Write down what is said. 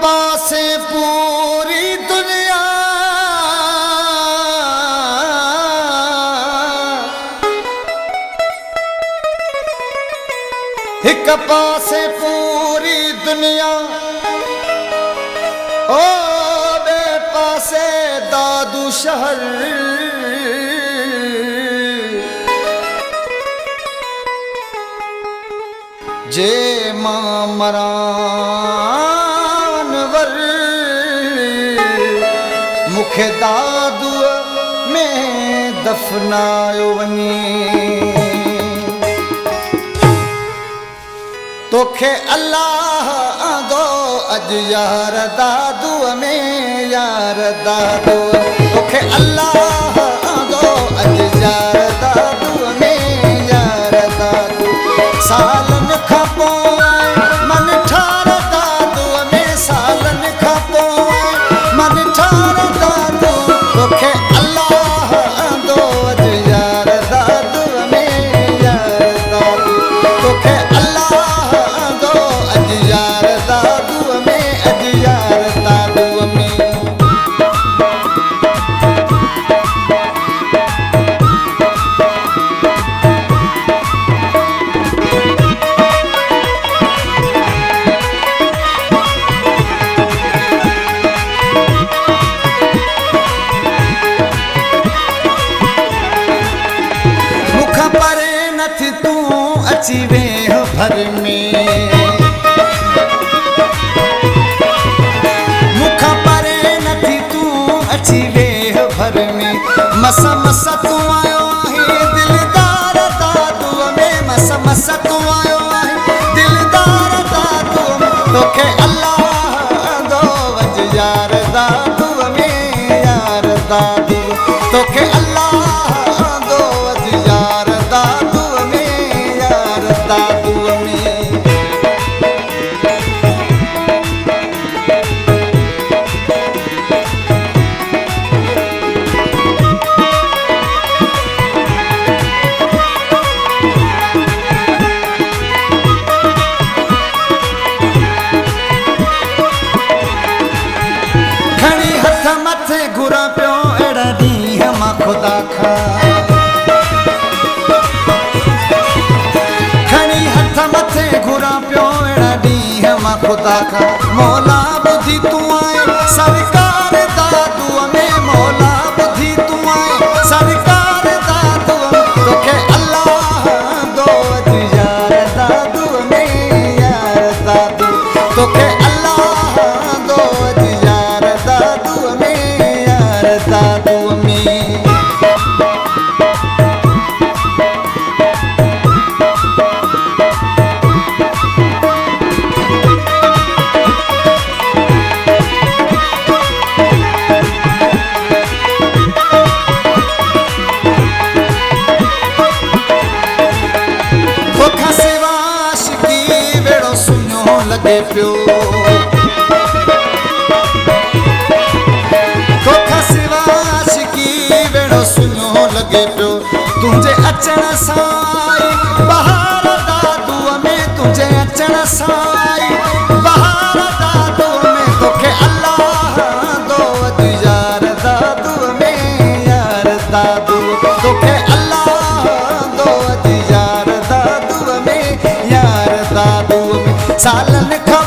पासे पूरी दुनिया एक पासे पूरी दुनिया ओ बे पासे दादू शहर जे मामरानवर मुखे दादू में दफनायो वनी तोखे अल्लाह आंदो अज यार दादू में यार दादू तोखे अल्लाह आंदो अज यार दादू में यार दादू सालन खां पोइ मन ठार दादू में सालन खां पोइ मन ठार दादू तोखे अल्लाह आंदो अज यार दादू में यार दादू तोखे तू अची वे भर में मुखा परे नथी तू अची वे भर में मस मस तू आयो आहे दिलदार दादू में मस मस तू आयो आहे दिलदार दादू तोखे अल्लाह दो वज यार दादू में यार दादू तोखे अल्लाह दो वज यार दादू दादू में खणी हथ मथे घुरा पियो अहिड़ा ॾींहं मां ख़ुदा खां खुदा का मौला बुद्धि तू आए सरकार दादू में मौला बुद्धि तू आए सरकार दादू तोखे अल्लाह दो अज यार दादू में यार दादू तोखे अल्लाह दो अज यार दादू में यार दादू में लगे पियो तोखा सिवा आशिकी वेड़ो सुनो लगे पियो तुझे अचण साई बहार दादू में तुझे अचण साई बहार दादू में तोखे अल्लाह दो अज यार दादू में यार दादू तोखे अल्लाह दो अज यार दादू में यार दादू में सालन खां